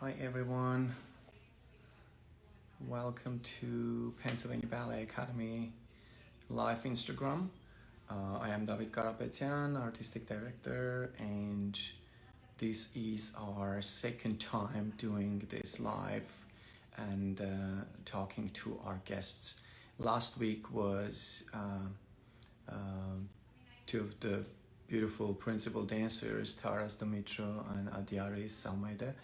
Hi everyone, welcome to Pennsylvania Ballet Academy live Instagram. I am David Karapetyan, Artistic Director, and this is our second time doing this live and talking to our guests. Last week was two of the beautiful principal dancers, Taras Dimitro and Adiaris Almeida,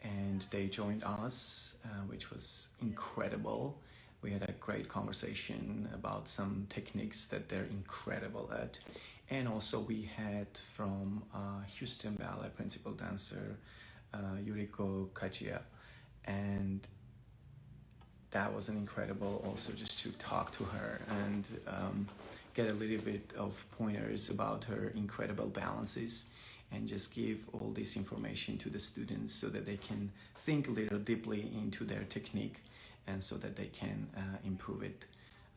and they joined us, which was incredible. We had a great conversation about some techniques that they're incredible at. And also we had from Houston Ballet principal dancer, Yuriko Kajia. And that was an incredible also just to talk to her and get a little bit of pointers about her incredible balances and just give all this information to the students so that they can think a little deeply into their technique and so that they can improve it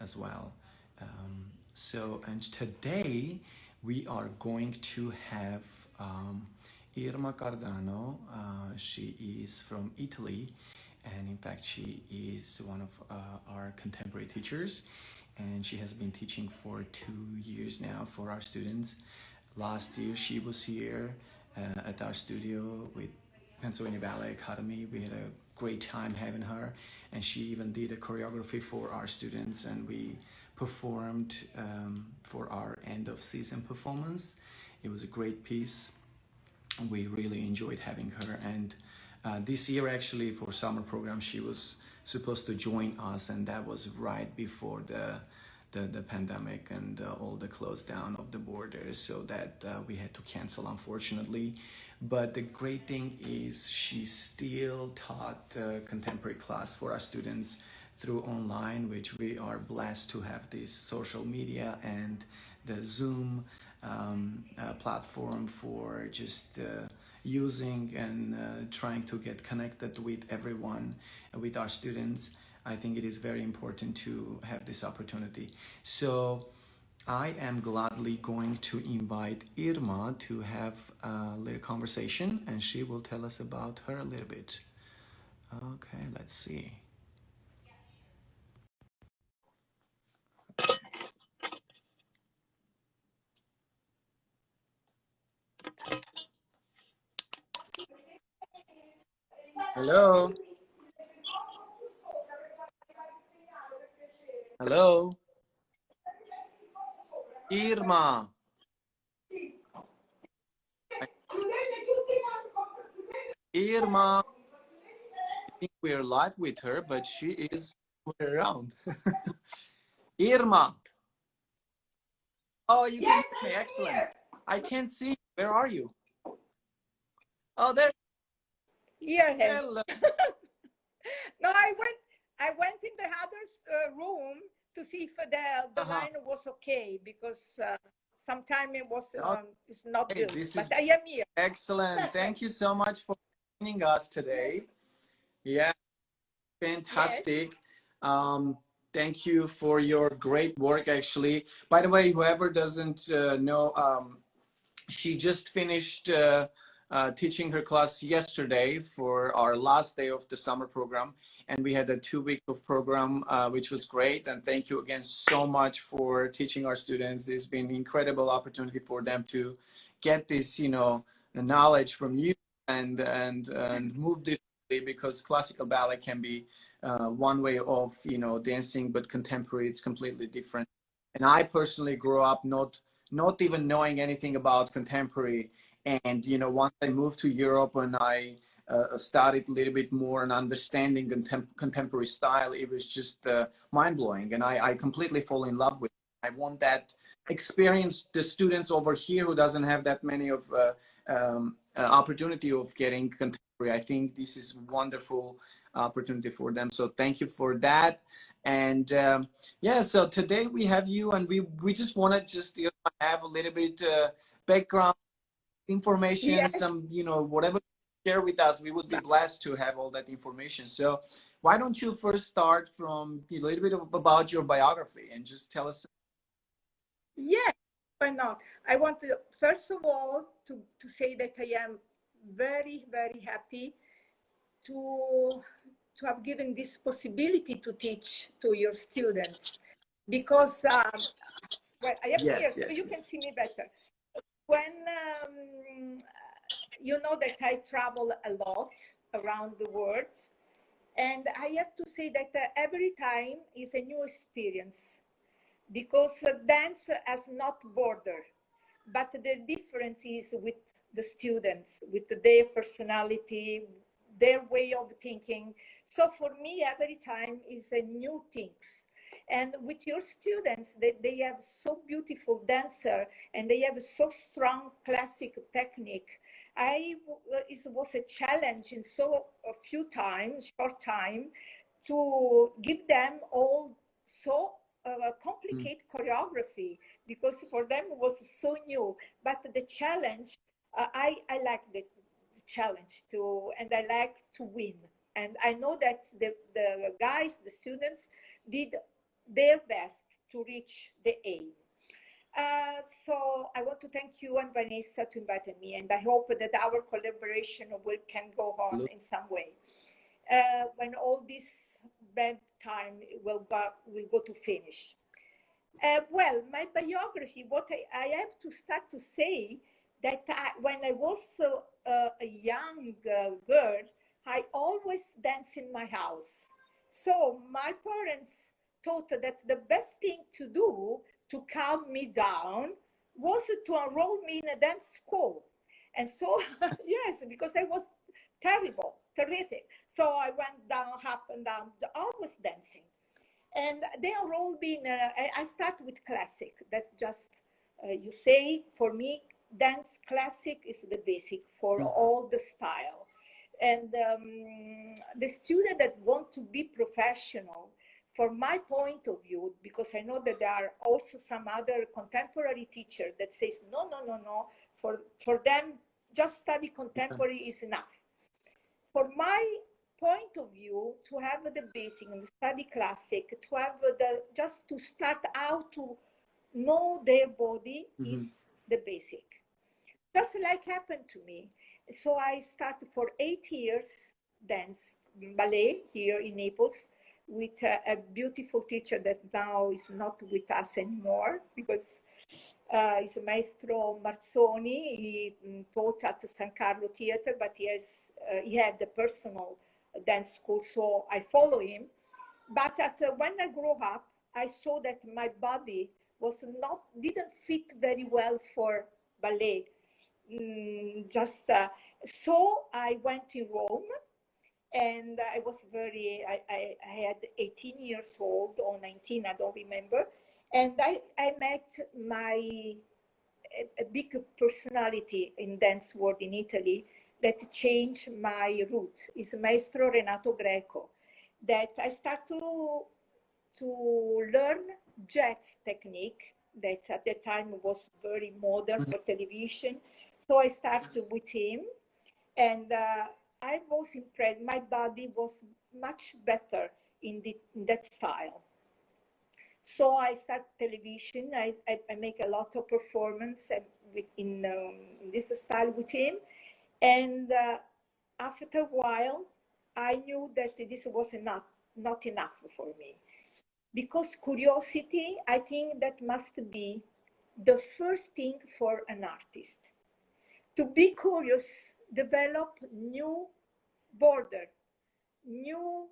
as well. And today we are going to have Irma Cardano. She is from Italy, and in fact she is one of our contemporary teachers, and she has been teaching for 2 years now for our students. Last year she was here at our studio with Pennsylvania Ballet Academy. We had a great time having her, and she even did a choreography for our students, and we performed for our end of season performance. It was a great piece. We really enjoyed having her, and this year actually for summer program she was supposed to join us, and that was right before the pandemic and all the close down of the borders, so that we had to cancel, unfortunately. But the great thing is she still taught contemporary class for our students through online, which we are blessed to have this social media and the Zoom platform for just using and trying to get connected with everyone, with our students. I think it is very important to have this opportunity. So I am gladly going to invite Irma to have a little conversation, and she will tell us about her a little bit. Okay, let's see. Hello. Hello. Irma. Irma. I think we're live with her, but she is around. Irma. Oh, you can hear me. Excellent. I can't see. Where are you? Oh, there. Hear him. Hello. No, I went in the other room to see if the line was okay, because sometimes it was it's not good. But I am here. Excellent. Perfect. Thank you so much for joining us today. Yeah, fantastic. Yes. Thank you for your great work, actually. By the way, whoever doesn't know, she just finished teaching her class yesterday for our last day of the summer program, and we had a 2 week of program, which was great. And thank you again so much for teaching our students. It's been an incredible opportunity for them to get this, knowledge from you and move differently, because classical ballet can be one way of dancing, but contemporary it's completely different. And I personally grew up not even knowing anything about contemporary. And once I moved to Europe and I started a little bit more and understanding contemporary style, it was just mind-blowing, and I completely fall in love with it. I want that experience the students over here who doesn't have that many of opportunity of getting contemporary. I think this is wonderful opportunity for them, so thank you for that. And yeah, so today we have you, and we just want to just have a little bit background information. Yes. Some whatever you share with us, we would be blessed to have all that information. So why don't you first start from a little bit about your biography and just tell us. Yes, why not? I want to first of all to say that I am very, very happy to have given this possibility to teach to your students, because well, I have here, so you can see me better. When you know that I travel a lot around the world, and I have to say that every time is a new experience, because dance has not border, but the difference is with the students, with their personality, their way of thinking. So for me, every time is a new things. And with your students, they have so beautiful dancer, and they have so strong classic technique. It was a challenge in so a few times, short time, to give them all so complicated choreography, because for them it was so new. But the challenge, I like the challenge too, and I like to win. And I know that the guys, the students, did their best to reach the aim. So I want to thank you and Vanessa to invite me, and I hope that our collaboration can go on in some way. When all this bad time will go to finish. Well, my biography, what I have to start to say that when I was a young girl, I always danced in my house. So my parents thought that the best thing to do to calm me down was to enroll me in a dance school. And so, yes, because I was terrible, terrific. So I went down, up and down, always dancing. And they are all being, I start with classic. That's just, you say, for me, dance classic is the basic for all the style. And the student that want to be professional, for my point of view, because I know that there are also some other contemporary teacher that says, no, no, no, no, for them, just study contemporary is enough. For my point of view, to have the basic and study classic, to have just to start out to know their body is the basic. Just like happened to me. So I started for 8 years dance, ballet here in Naples, with a beautiful teacher that now is not with us anymore, because he's Maestro Marzoni. He taught at San Carlo Theater, but he had the personal dance school, so I follow him. But when I grew up, I saw that my body didn't fit very well for ballet. So I went to Rome, and I was I had 18 years old or 19, I don't remember. And I met a big personality in dance world in Italy that changed my route. Is Maestro Renato Greco, that I start to learn jazz technique that at the time was very modern for television. So I started with him, and I was impressed. My body was much better in that style. So I start television. I make a lot of performance in this style with him. And after a while, I knew that this was not enough for me. Because curiosity, I think that must be the first thing for an artist. To be curious, develop new border, new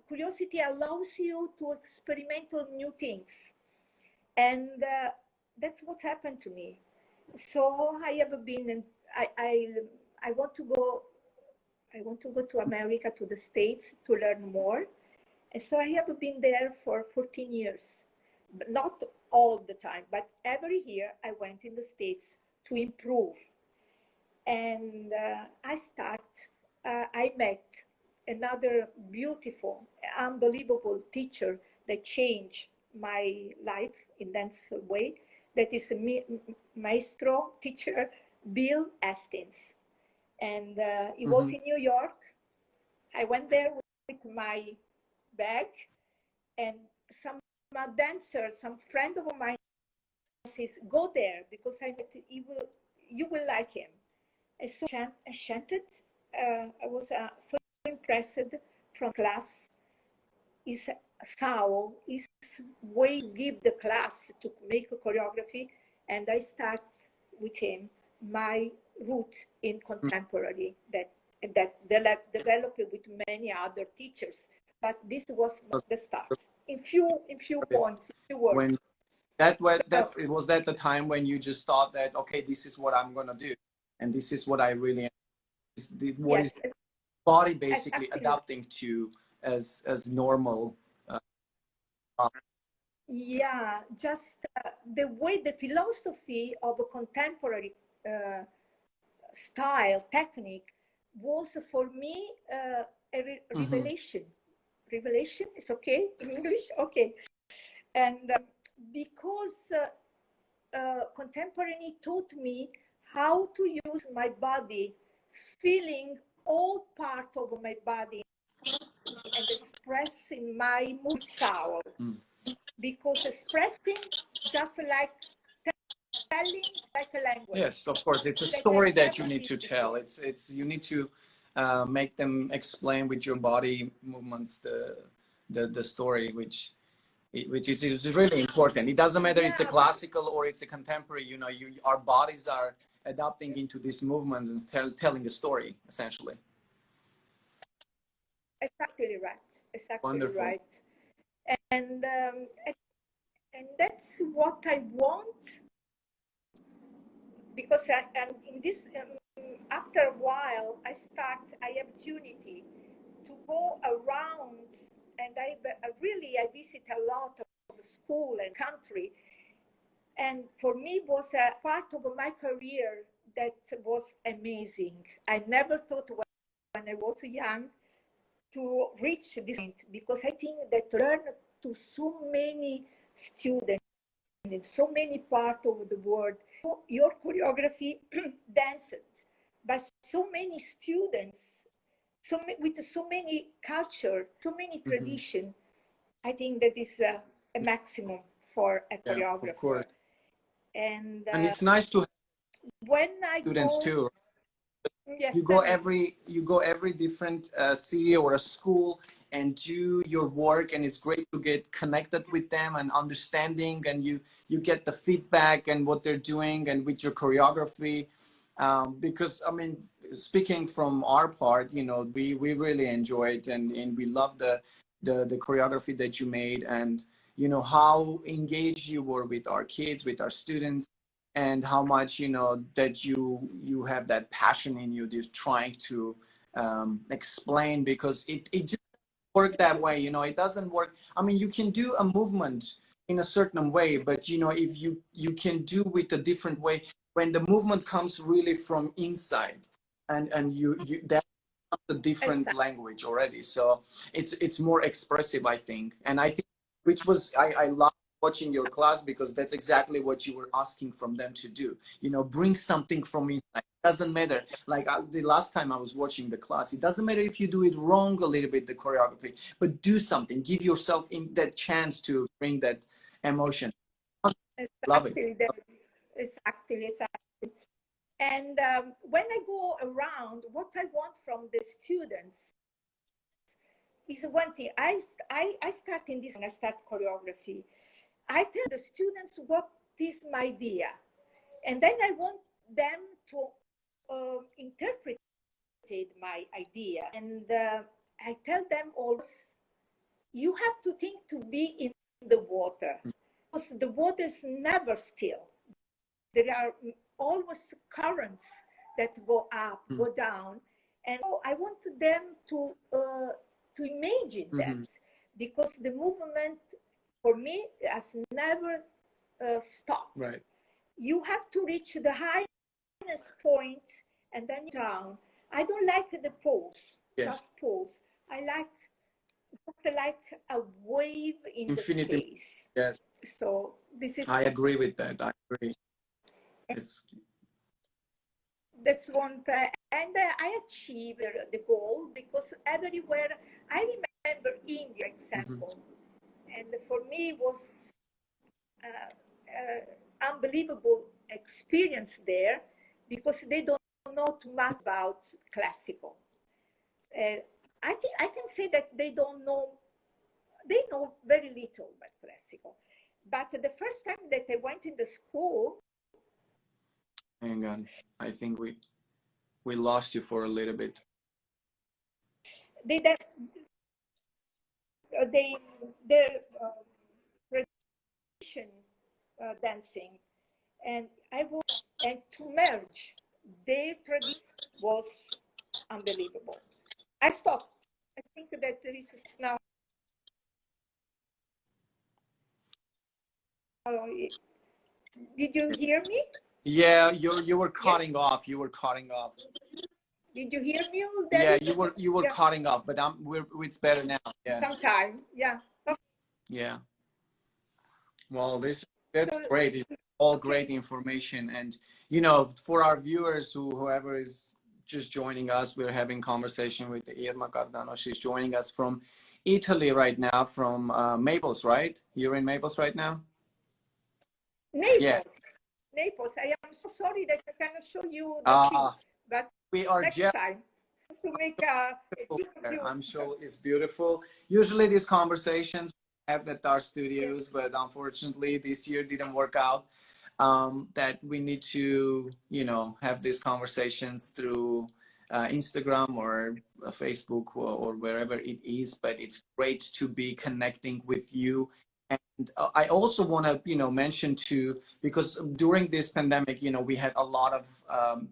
curiosity allows you to experiment on new things, and that's what happened to me. So I have been, I want to go, to America, to the States, to learn more. And so I have been there for 14 years, but not all the time, but every year I went in the States to improve. And I met another beautiful, unbelievable teacher that changed my life in that way. That is Maestro teacher Bill Hastings. And he was in New York. I went there with my bag, and some dancer, some friend of mine says, go there, because you will like him. And so I chanted, I was so impressed from class. Is how is way to give the class to make a choreography, and I start with him my route in contemporary that developed with many other teachers. But this was the start. In few points, in few words. When it was that the time when you just thought that, okay, this is what I'm gonna do, and this is what I really what yes, is body basically exactly. adapting to as normal. Yeah, just the way the philosophy of a contemporary style technique was for me a revelation. Revelation is okay in English, okay. And because contemporary taught me how to use my body, feeling all parts of my body and expressing my mood sour. Because expressing just like telling like a language. Yes, of course, it's a story that you need to tell. It's you need to make them explain with your body movements the story, which is really important. It doesn't matter it's a classical or it's a contemporary. You know, our bodies are adapting into this movement and telling a story essentially. Exactly right. Exactly Wonderful. right. And that's what I want, because and in this after a while I have opportunity to go around, and I visit a lot of school and country, and for me was a part of my career that was amazing. I never thought when I was young to reach this point, because I think that learn to so many students in so many parts of the world, your choreography danced by so many students, with so many culture, so many tradition. I think that is a maximum for a choreographer. Of course. And it's nice to have when I students go, too. yes, You go every different city or a school and do your work, and it's great to get connected with them and understanding, and you get the feedback and what they're doing and with your choreography. Because I mean, speaking from our part, you know, we really enjoyed and we love the choreography that you made, and you know how engaged you were with our kids, with our students, and how much, you know, that you have that passion in you, just trying to explain, because it just work that way. You know, it doesn't work. I mean, you can do a movement in a certain way, but you know, if you can do with a different way, when the movement comes really from inside, and you that's a different language already. So it's more expressive, I think. And I think, which was I love watching your class, because that's exactly what you were asking from them to do. You know, bring something from inside. It doesn't matter. Like the last time I was watching the class, it doesn't matter if you do it wrong a little bit, the choreography, but do something. Give yourself in that chance to bring that emotion. Love it. Exactly. And when I go around, what I want from the students is one thing. I start in this, and I start choreography. I tell the students what is my idea, and then I want them to interpret my idea. And I tell them also, you have to think to be in the water, because the water is never still. There are always currents that go up, go down, and I want them to imagine that, because the movement for me has never stopped. Right. You have to reach the highest point and then down. I don't like the pose, just pose. I like a wave in Infinity. the space. Yes. So this is. I agree with that. I agree. That's one thing. And I achieved the goal, because everywhere, I remember India example, and for me it was unbelievable experience there, because they don't know too much about classical. I think I can say that they don't know, they know very little about classical. But the first time that I went in the school, hang on, I think we lost you for a little bit. they they the tradition dancing, and I was, and to merge their tradition was unbelievable. I stopped. I think that there is now. Did you hear me? Yeah, you were Yes. cutting off. You were cutting off. Did you hear me, David? David? Yeah, you were Yeah. cutting off, but it's better now. Yeah. Sometime. Yeah. Yeah. Well, that's So, great. It's all okay. great information, and you know, for our viewers, whoever is just joining us, we're having conversation with Irma Cardano. She's joining us from Italy right now, from Naples, right? You're in Naples right now. Naples. Yeah. Naples. I am so sorry that I cannot show you the sea, but we are next just time to make a view. I'm sure it's beautiful. Usually these conversations we have at our studios, but unfortunately this year didn't work out. That we need to, you know, have these conversations through Instagram or Facebook or wherever it is. But it's great to be connecting with you. And I also want to, you know, mention too, because during this pandemic, you know, we had a lot of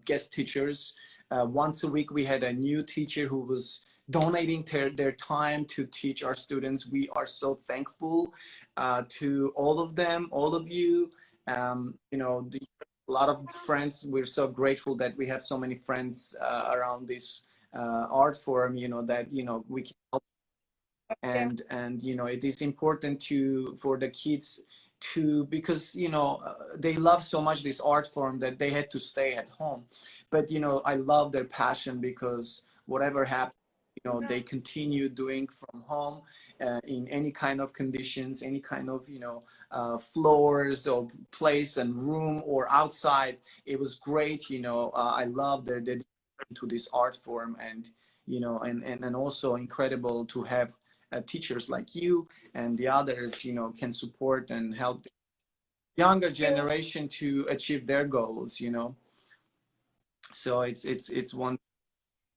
guest teachers. Once a week, we had a new teacher who was donating their time to teach our students. We are so thankful to all of them, all of you. You know, a lot of friends. We're so grateful that we have so many friends around this art forum. You know that we can help, and you know it is important to for the kids to, because you know they love so much this art form that they had to stay at home. But you know I love their passion, because whatever happened, you know they continue doing from home in any kind of conditions, any kind of floors or place and room or outside. It was great. I love their dedication to this art form, and and also incredible to have teachers like you and the others can support and help the younger generation to achieve their goals. So it's one.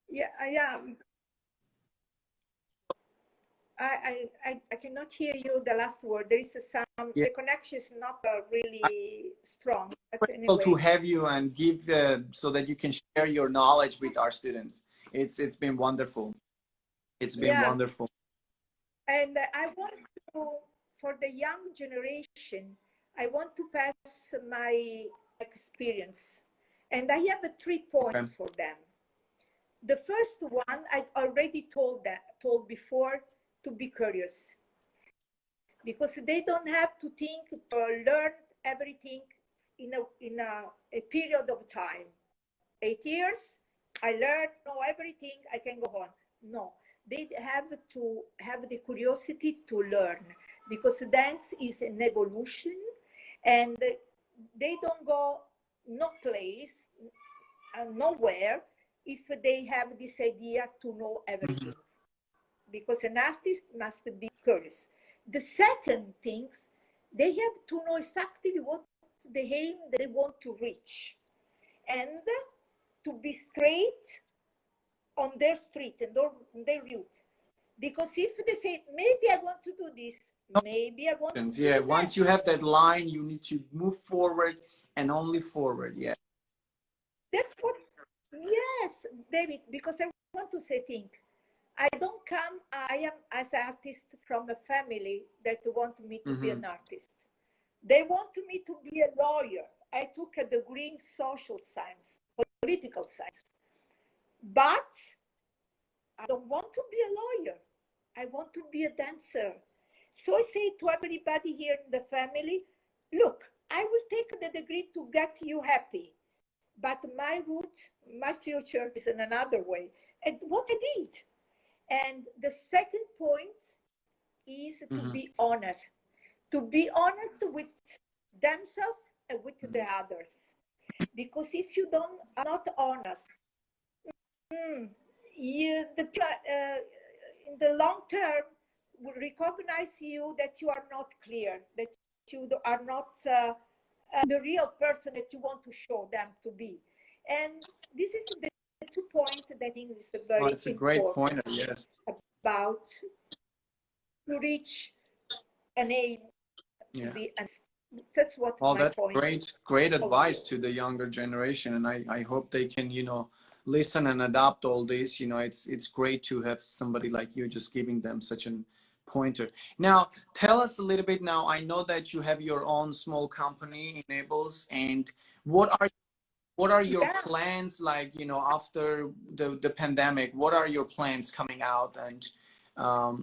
Yeah, I cannot hear you the last word. There is some, Yeah, the connection is not really strong, but grateful to anyway. have you and give so that you can share your knowledge with our students. It's been wonderful. It's been Yeah, wonderful. and I want to, for the young generation, I want to pass my experience, and I have 3 points Okay. for them. The first one I already told before, to be curious, because they don't have to think or learn everything in a period of time. 8 years, I learned, know everything, I can go on. No, they have to have the curiosity to learn, because dance is an evolution, and they don't go no place, nowhere, if they have this idea to know everything. Mm-hmm. Because an artist must be curious. The second things, they have to know exactly what the aim they want to reach, and to be straight on their street and on their route. Because if they say, maybe I want to do this, maybe I want to do Yeah, that. once you have that line, you need to move forward and only forward. Yeah. That's what, yes, David, because I want to say things. I don't come, I am as an artist from a family that want me to be an artist. They want me to be a lawyer. I took a degree in social science, political science. But I don't want to be a lawyer. I want to be a dancer. So I say to everybody here in the family, look, I will take the degree to get you happy, but my route, my future is in another way. And what I did. And the second point is to be honest. To be honest with themselves and with the others. Because if you don't are not honest, in the long term will recognize you that you are not clear, that you are not the real person that you want to show them to be. And this is the 2 points that I think is very it's a great pointer, yes. About to reach an aim to be, and that's what that's point. great advice to the younger generation, and I hope they can, listen and adapt all this. It's great to have somebody like you just giving them such a pointer. Now tell us a little bit. Now I know that you have your own small company, Enables, and what are your plans, like, after the pandemic? What are your plans coming out? And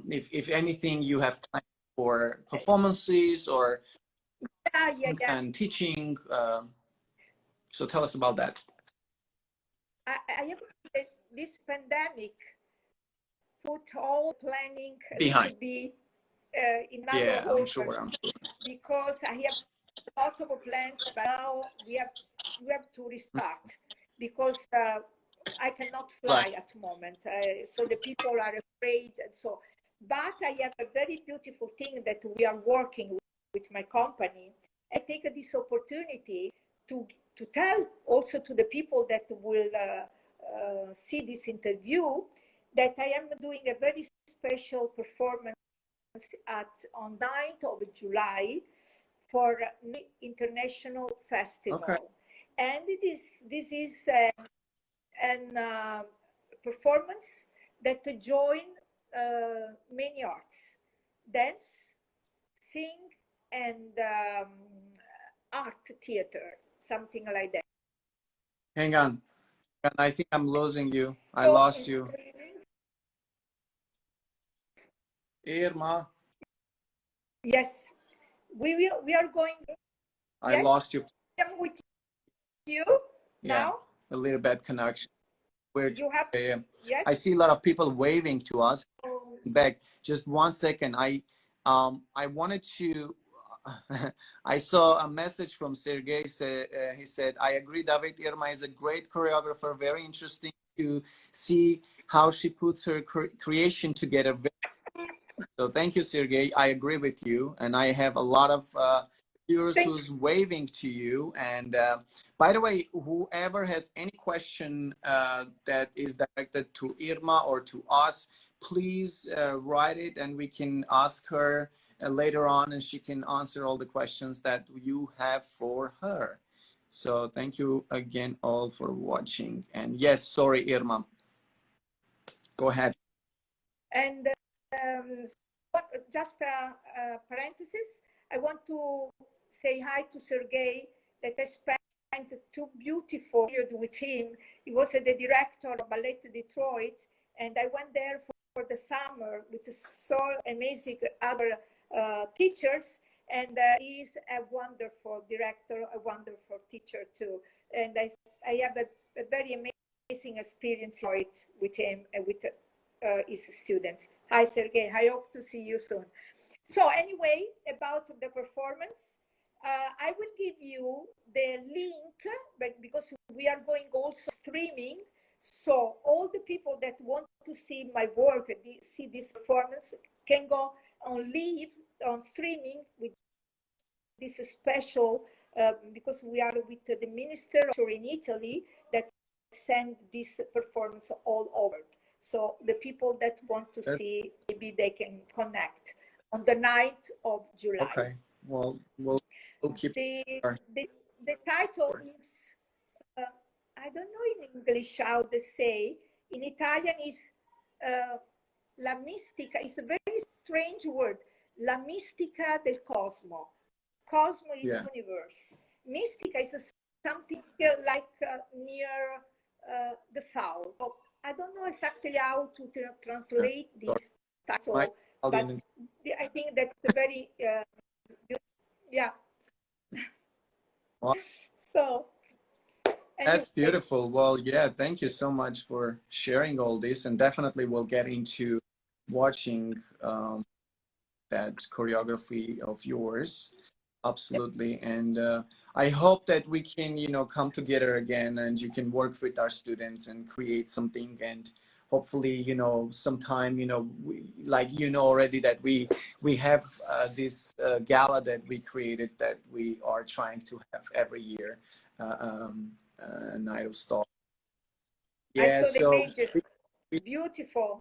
if anything you have planned for performances or and teaching, so tell us about that. I have this pandemic put all planning behind in another I'm sure. Because I have lots of plans, but now we have to restart because I cannot fly at the moment, so the people are afraid, and so. But I have a very beautiful thing that we are working with my company. I take this opportunity to tell also to the people that will see this interview that I am doing a very special performance on 9th of July for International Festival. And this is a performance that join many arts: dance, sing, and art theater, something like that. Hang on. I think I'm losing you. I lost you. Irma. Yes, we are going. I lost you. I'm with you now. A little bad connection. Yes. I see a lot of people waving to us. Back. Just 1 second. I wanted to. I saw a message from Sergey. He said, "I agree, David. Irma is a great choreographer. Very interesting to see how she puts her creation together." So thank you, Sergey. I agree with you, and I have a lot of viewers who's waving to you. And by the way, whoever has any question that is directed to Irma or to us, please write it, and we can ask her later on, and she can answer all the questions that you have for her. So thank you again all for watching. And yes, sorry, Irma. Go ahead. And just a parenthesis, I want to say hi to Sergey, that I spent 2 beautiful years with him. He was the director of Ballet Detroit, and I went there for the summer with so amazing other teachers, and he's a wonderful director, a wonderful teacher too. And I have a very amazing experience with him and with his students. Hi, Sergey. I hope to see you soon. So anyway, about the performance, I will give you the link, but because we are going also streaming, so all the people that want to see my work, see this performance, can go on live, on streaming with this special, because we are with the Minister in Italy that send this performance all over. So the people that want to see, maybe they can connect on the 9th of July. Okay. Well, we'll keep the title is, I don't know in English how to say. In Italian is La Mistica. It's a very strange word. La Mistica del Cosmo. Cosmo is universe. Mystica is something like near the south. So I don't know exactly how to translate this title, but I think that's a very, Wow. So. That's beautiful. Well, yeah, thank you so much for sharing all this, and definitely we'll get into watching that choreography of yours. Absolutely. And I hope that we can, come together again, and you can work with our students and create something, and hopefully, you know, sometime, you know, like, you know, already that we have this gala that we created that we are trying to have every year, Night of Stars. I Yeah, saw the so images. Beautiful.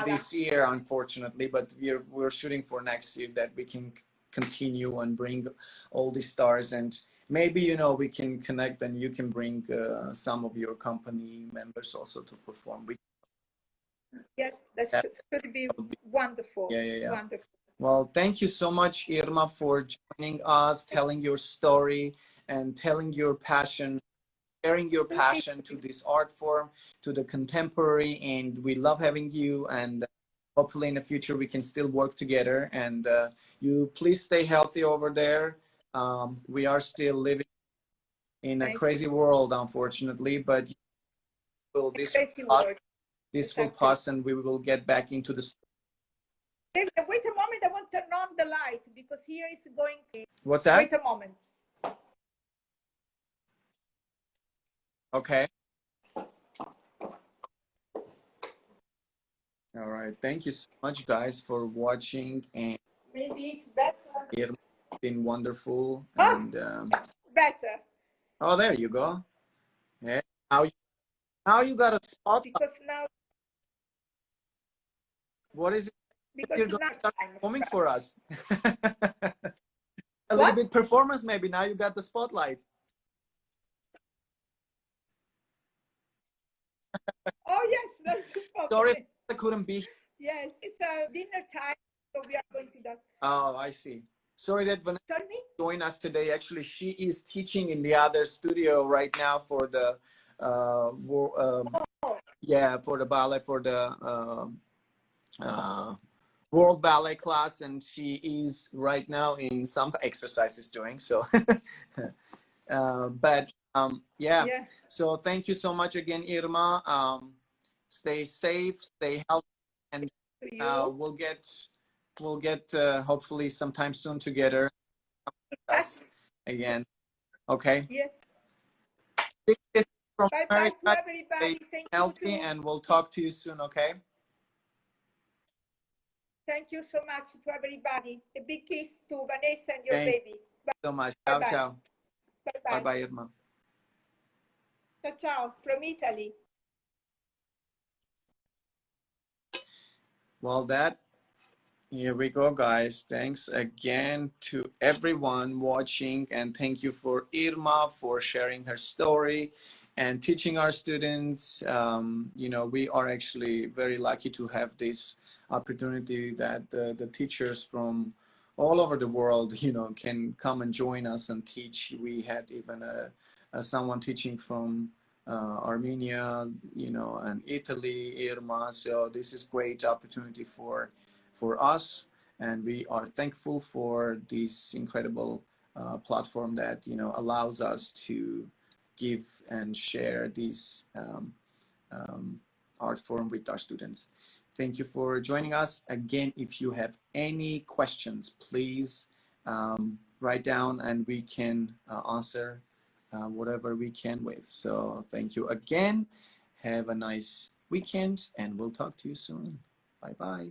this year, unfortunately, but we're shooting for next year that we can continue and bring all these stars, and maybe, you know, we can connect and you can bring some of your company members also to perform. Yes, that should be wonderful. Yeah. Wonderful. Well, thank you so much, Irma, for joining us, telling your story and telling your passion, sharing your passion to this art form, to the contemporary, and we love having you, and hopefully in the future we can still work together, and you please stay healthy over there. We are still living in a crazy world, unfortunately, but this will pass and we will get back into the... Wait a moment, I want to turn on the light because here is going... What's that? Wait a moment. Okay. All right. Thank you so much, guys, for watching. And maybe it's better. It's been wonderful. Oh, and better. Oh, there you go. Yeah. Now you got a spot. Because now... What is it? Because You're going to start performing for us. A little bit performance, maybe. Now you got the spotlight. Oh, yes. Sorry, I couldn't be. Yes, it's dinner time, so we are going to that. Oh, I see. Sorry that Vanessa joined us today. Actually, she is teaching in the other studio right now for the yeah, for the ballet, for the World Ballet class, and she is right now in some exercises doing so. Yeah. So thank you so much again, Irma. Stay safe, stay healthy, and we'll get hopefully sometime soon together again. Okay. Yes. From bye bye to everybody. Stay healthy, and we'll talk to you soon. Okay. Thank you so much to everybody. A big kiss to Vanessa and your baby. Bye so much. Ciao, ciao. Bye bye, Irma. Ciao, ciao from Italy. Well, here we go, guys. Thanks again to everyone watching, and thank you for Irma for sharing her story and teaching our students. You know, we are actually very lucky to have this opportunity that the teachers from all over the world, you know, can come and join us and teach. We had even someone teaching from Armenia, you know, and Italy, Irma. So this is great opportunity for us, and we are thankful for this incredible platform that, you know, allows us to give and share this art form with our students. Thank you for joining us. Again, if you have any questions, please write down and we can answer whatever we can with. So thank you again. Have a nice weekend, and we'll talk to you soon. Bye-bye.